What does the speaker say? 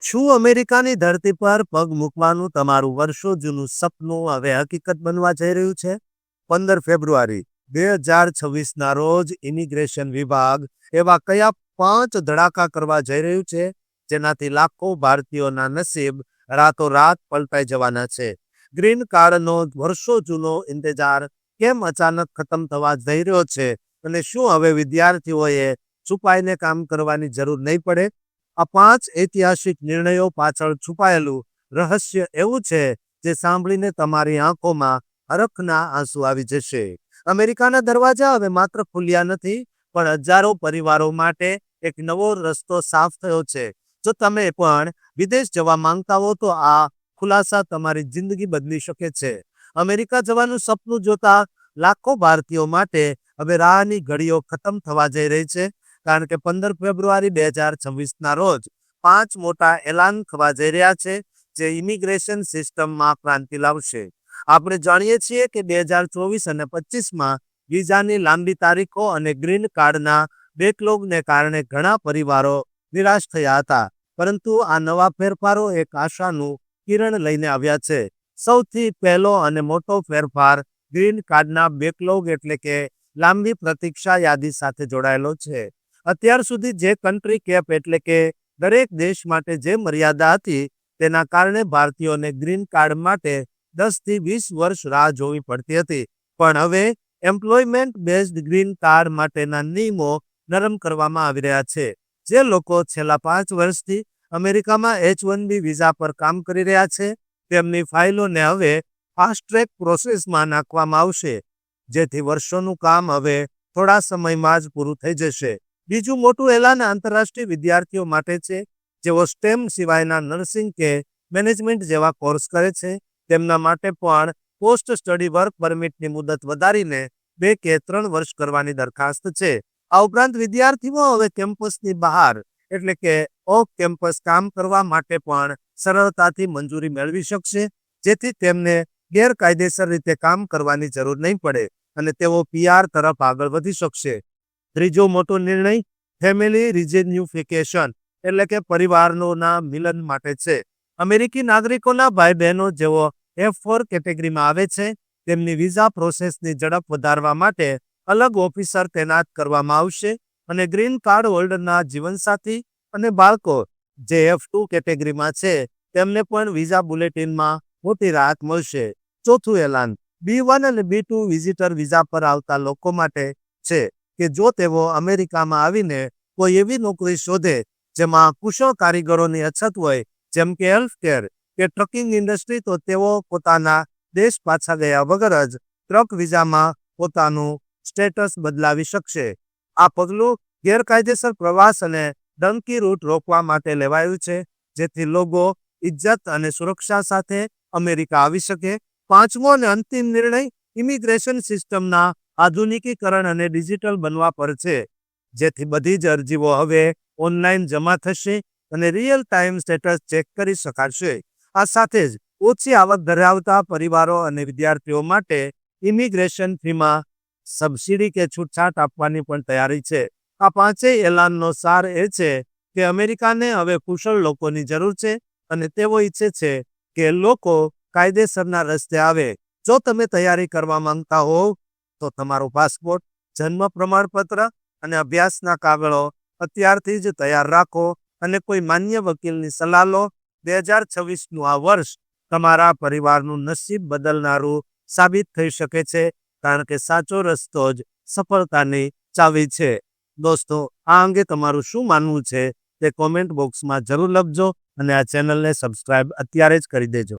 શું અમેરિકાની ધરતી પર પગ મૂકવાનું તમારું વર્ષો જૂનું સપનું હવે હકીકત બનવા જઈ રહ્યું છે? 15 ફેબ્રુઆરી 2026ના રોજ ઇમિગ્રેશન વિભાગ એવા કયા 5 ધડાકા કરવા જઈ રહ્યું છે જેનાથી લાખો ભારતીયોના નસીબ રાતોરાત પલટાઈ જવાના છે? ગ્રીન કાર્ડનો વર્ષો જૂનો ઇંતજાર કેમ અચાનક ખતમ થવા જઈ રહ્યો છે અને શું હવે વિદ્યાર્થીઓએ છુપાઈને કામ કરવાની જરૂર નહીં પડે? આ 5 ઐતિહાસિક નિર્ણયો પાછળ છુપાયેલું રહસ્ય એવું છે જે સાંભળીને તમારી આંખોમાં હરખના આંસુ આવી જશે. અમેરિકાના દરવાજા હવે માત્ર ખુલ્યા નથી, પણ હજારો પરિવારો માટે એક નવો રસ્તો સાફ થયો છે. જો તમે પણ વિદેશ જવા માંગતા હો તો આ ખુલાસા તમારી જિંદગી બદલી શકે છે. અમેરિકા જવાનું સપનું જોતા લાખો ભારતીયો માટે હવે રાહની ઘડીઓ ખતમ થવા જઈ રહી છે, કારણ કે 15 ફેબ્રુઆરી 2026ના રોજ 5 મોટા એલાન થવા જઈ રહ્યા છે જે ઇમિગ્રેશન સિસ્ટમમાં ક્રાંતિ લાવશે. આપણે જાણીએ છીએ કે 2024 અને 25માં વિઝાની લાંબી તારીખો અને ગ્રીન કાર્ડના બેકલોગને કારણે ઘણા પરિવારો નિરાશ થયા હતા, પરંતુ આ નવા ફેરફારો એક આશાનું કિરણ લઈને આવ્યા છે. સૌથી પહેલો અને મોટો ફેરફાર ગ્રીન કાર્ડના બેકલોગ એટલે કે લાંબી પ્રતીક્ષા યાદી સાથે જોડાયેલો છે. અત્યાર સુધી જે કન્ટ્રી કેપ એટલે કે દરેક દેશ માટે જે મર્યાદા હતી, તેના કારણે ભારતીયોને ગ્રીન કાર્ડ માટે 10 થી 20 વર્ષ રાહ જોવી પડતી હતી. પણ હવે એમ્પ્લોયમેન્ટ બેઝડ ગ્રીન કાર્ડ માટેના નિયમો નરમ કરવામાં આવી રહ્યા છે. જે લોકો છેલ્લા 5 વર્ષથી અમેરિકામાં H-1B વિઝા પર કામ કરી રહ્યા છે, તેમની ફાઇલોને હવે ફાસ્ટ ટ્રેક પ્રોસેસમાં નાખવામાં આવશે, જેથી વર્ષોનું કામ હવે થોડા સમયમાં જ પૂરું થઈ જશે. બીજું મોટું એલાન આંતરરાષ્ટ્રીય વિદ્યાર્થીઓ માટે છે, જેઓ સ્ટેમ સિવાયના નર્સિંગ કે મેનેજમેન્ટ જેવા કોર્સ કરે છે. તેમના માટે પણ પોસ્ટ સ્ટડી વર્ક પરમિટની મુદત વધારીને 2 કે 3 વર્ષ કરવાની દરખાસ્ત છે. આ ઉપરાંત વિદ્યાર્થીઓ હવે કેમ્પસની બહાર એટલે કે ઓફ કેમ્પસ કામ કરવા માટે પણ સરળતાથી મંજૂરી મેળવી શકશે, જેથી તેમને ગેરકાયદેસર રીતે કામ કરવાની જરૂર નહીં પડે અને તેઓ PR તરફ આગળ વધી શકશે. ત્રીજો મોટો નિર્ણય ફેમિલી રિયુનિફિકેશન એટલે કે પરિવારોના મિલન માટે છે. અમેરિકી નાગરિકોના ભાઈ બહેનો જેઓ F4 કેટેગરીમાં આવે છે, તેમની વિઝા પ્રોસેસની ઝડપ વધારવા માટે અલગ ઓફિસર તૈનાત કરવામાં આવશે અને ગ્રીન કાર્ડ હોલ્ડરના જીવનસાથી અને બાળકો જે F2 કેટેગરીમાં છે, તેમને પણ વિઝા બુલેટિનમાં મોટી રાહત મળશે. ચોથું એલાન B1 અને B2 વિઝિટર વિઝા પર આવતા લોકો માટે છે કે જો તેઓ અમેરિકામાં આવીને કોઈ એવી નોકરી શોધે જેમાં કુશળ કારીગરોની અછત હોય, જેમ કે હેલ્થકેર કે ટ્રકિંગ ઇન્ડસ્ટ્રી, તો તેઓ પોતાના દેશ પાછા ગયા વગર જ ટ્રક વિઝામાં પોતાનું સ્ટેટસ બદલાવી શકશે. આ પગલું ગેરકાયદેસર પ્રવાસ અને ડંકી રૂટ રોકવા માટે લેવાયું છે, જેથી લોકો ઇજ્જત અને સુરક્ષા સાથે અમેરિકા આવી શકે. પાંચમો અને અંતિમ નિર્ણય ઇમિગ્રેશન સિસ્ટમના આધુનિકીકરણ અને ડિજિટલ બનવા પર છે, જેથી બધી જ અરજીઓ હવે ઓનલાઈન જમા થશે અને રિયલ ટાઈમ સ્ટેટસ ચેક કરી શકાશે. આ સાથે જ ઓછી આવક ધરાવતા પરિવારો અને વિદ્યાર્થીઓ માટે ઇમિગ્રેશન ફીમાં સબસિડી કે છૂટછાટ આપવાની પણ તૈયારી છે. આ પાંચેય એલાનનો સાર એ છે કે અમેરિકાને હવે કુશળ લોકોની જરૂર છે અને તેઓ ઈચ્છે છે કે લોકો કાયદેસરના રસ્તે આવે. જો તમે તૈયારી કરવા માંગતા હોવ તો તમારો પાસપોર્ટ, જન્મ પ્રમાણપત્ર અને અભ્યાસના કાગળો અત્યારથી જ તૈયાર રાખો અને કોઈ માન્ય વકીલની સલાહ લો. 2026નું આ વર્ષ તમારા પરિવારનું નસીબ બદલનારું સાબિત થઈ શકે છે, કારણ કે સાચો રસ્તો જ સફળતાની ચાવી છે. દોસ્તો, આ અંગે તમારું શું માનવું છે તે કોમેન્ટ બોક્સમાં જરૂર લખજો અને આ ચેનલને સબસ્ક્રાઇબ અત્યારે જ કરી દેજો.